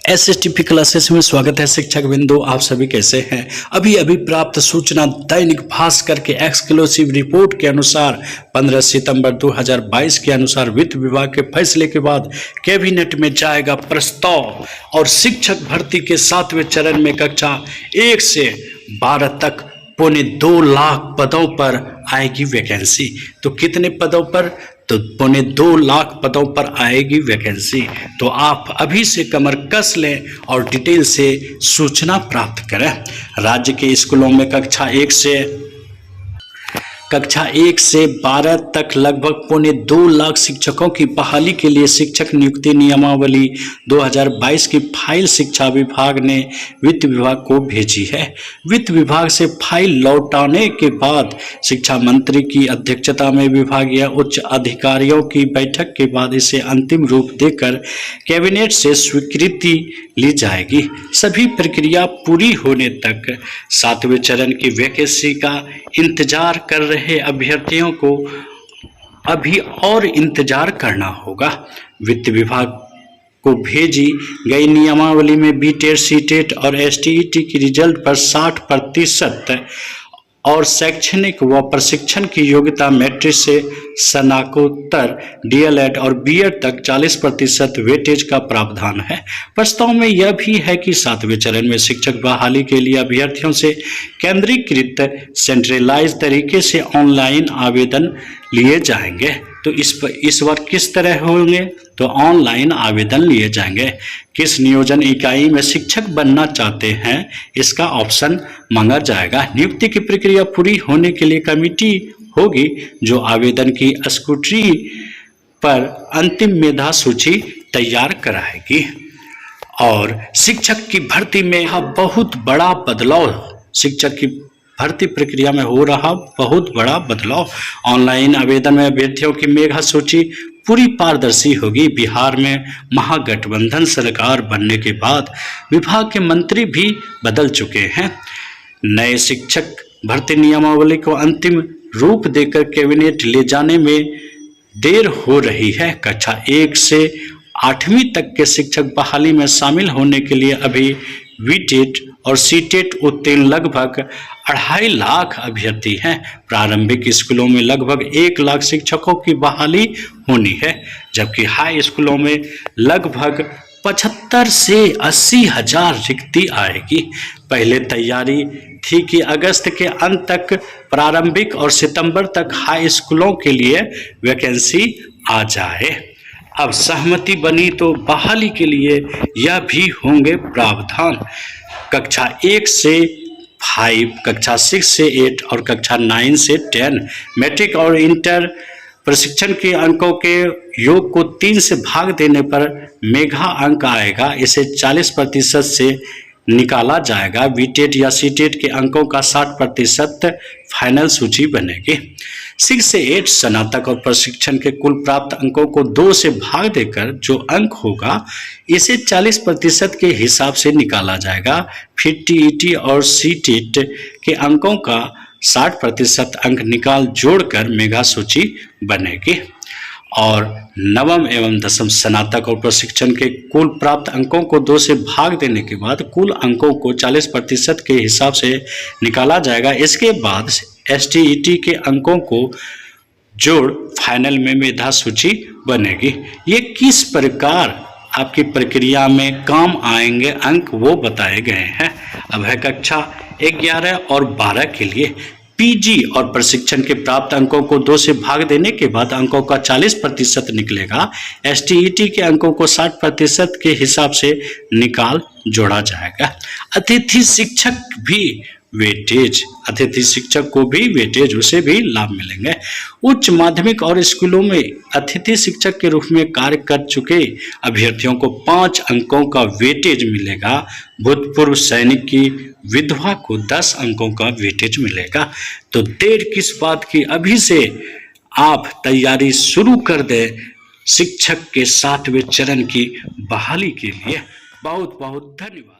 एसएसटीपी classes में स्वागत है। शिक्षक बिंदु, आप सभी कैसे हैं? अभी अभी प्राप्त सूचना दैनिक भास्कर के एक्सक्लूसिव रिपोर्ट के अनुसार 15 सितंबर 2022 के अनुसार वित्त विभाग के फैसले के बाद कैबिनेट में जाएगा प्रस्ताव और शिक्षक भर्ती के 7वें चरण में कक्षा 1 से 12 तक 2.25 लाख पदों पर आएगी वैकेंसी। तो कितने पदों पर? तो 2.25 लाख पदों पर आएगी वैकेंसी। तो आप अभी से कमर कस लें और डिटेल से सूचना प्राप्त करें। राज्य के स्कूलों में कक्षा 1 से 12 तक लगभग 2.25 लाख शिक्षकों की बहाली के लिए शिक्षक नियुक्ति नियमावली 2022 की फाइल शिक्षा विभाग ने वित्त विभाग को भेजी है। वित्त विभाग से फाइल लौटाने के बाद शिक्षा मंत्री की अध्यक्षता में विभागीय उच्च अधिकारियों की बैठक के बाद इसे अंतिम रूप देकर कैबिनेट से स्वीकृति ली जाएगी। सभी प्रक्रिया पूरी होने तक 7वें चरण की वैकेंसी का इंतजार कर रहे अभ्यर्थियों को अभी और इंतजार करना होगा। वित्त विभाग को भेजी गई नियमावली में बीटेट, सीटेट और एसटीईटी की रिजल्ट पर 60% और शैक्षणिक व प्रशिक्षण की योग्यता मैट्रिक से स्नातकोत्तर, डीएलएड और बीएड तक 40% वेटेज का प्रावधान है। प्रस्ताव में यह भी है कि 7वें चरण में शिक्षक बहाली के लिए अभ्यर्थियों से केंद्रीकृत सेंट्रलाइज तरीके से ऑनलाइन आवेदन लिए जाएंगे। तो इस बार किस तरह होंगे? तो ऑनलाइन आवेदन लिए जाएंगे। किस नियोजन इकाई में शिक्षक बनना चाहते हैं, इसका ऑप्शन मांगा जाएगा। नियुक्ति की प्रक्रिया पूरी होने के लिए कमेटी होगी जो आवेदन की स्क्रूटनी पर अंतिम मेधा सूची तैयार कराएगी। और शिक्षक की भर्ती में यह बहुत बड़ा बदलाव, शिक्षक की भर्ती प्रक्रिया में हो रहा बहुत बड़ा बदलाव। ऑनलाइन आवेदन में अभ्यर्थियों की मेधा सूची पूरी पारदर्शी होगी। बिहार में महागठबंधन सरकार बनने के बाद विभाग के मंत्री भी बदल चुके हैं। नए शिक्षक भर्ती नियमावली को अंतिम रूप देकर कैबिनेट ले जाने में देर हो रही है। कक्षा 1 से 8वीं तक के शिक्षक बहाली में शामिल होने के लिए अभी बीटेट और सीटेट उत्तीर्ण लगभग 2.5 लाख अभ्यर्थी हैं। प्रारंभिक स्कूलों में लगभग 1 लाख शिक्षकों की बहाली होनी है, जबकि हाई स्कूलों में लगभग 75 से 80 हजार रिक्ति आएगी। पहले तैयारी थी कि अगस्त के अंत तक प्रारंभिक और सितंबर तक हाई स्कूलों के लिए वैकेंसी आ जाए। अब सहमति बनी तो बहाली के लिए यह भी होंगे प्रावधान। कक्षा 1 से 5, कक्षा 6 से 8 और कक्षा 9 से 10 मैट्रिक और इंटर प्रशिक्षण के अंकों के योग को 3 से भाग देने पर मेघा अंक आएगा। इसे 40% से निकाला जाएगा। बीटेट या सीटेट के अंकों का 60% फाइनल सूची बनेगी। 6 से 8 स्नातक और प्रशिक्षण के कुल प्राप्त अंकों को 2 से भाग देकर जो अंक होगा इसे 40% के हिसाब से निकाला जाएगा। फिर टीईटी और सीटेट के अंकों का 60% अंक निकाल जोड़कर मेगा सूची बनेगी। और नवम एवं दसम स्नातक और प्रशिक्षण के कुल प्राप्त अंकों को 2 से भाग देने के बाद कुल अंकों को 40% के हिसाब से निकाला जाएगा। इसके बाद एसटीईटी के अंकों को जोड़ फाइनल में मेधा सूची बनेगी। ये किस प्रकार आपकी प्रक्रिया में काम आएंगे अंक वो बताए गए हैं। अब है कक्षा 11 और 12 के लिए पीजी और प्रशिक्षण के प्राप्त अंकों को 2 से भाग देने के बाद अंकों का 40% निकलेगा। एसटीईटी के अंकों को 60% के हिसाब से निकाल जोड़ा जाएगा। अतिथि शिक्षक को भी वेटेज, उसे भी लाभ मिलेंगे। उच्च माध्यमिक और स्कूलों में अतिथि शिक्षक के रूप में कार्य कर चुके अभ्यर्थियों को 5 अंकों का वेटेज मिलेगा। भूतपूर्व सैनिक की विधवा को 10 अंकों का वेटेज मिलेगा। तो देर किस बात की, अभी से आप तैयारी शुरू कर दें शिक्षक के 7वें चरण की बहाली के लिए। बहुत बहुत धन्यवाद।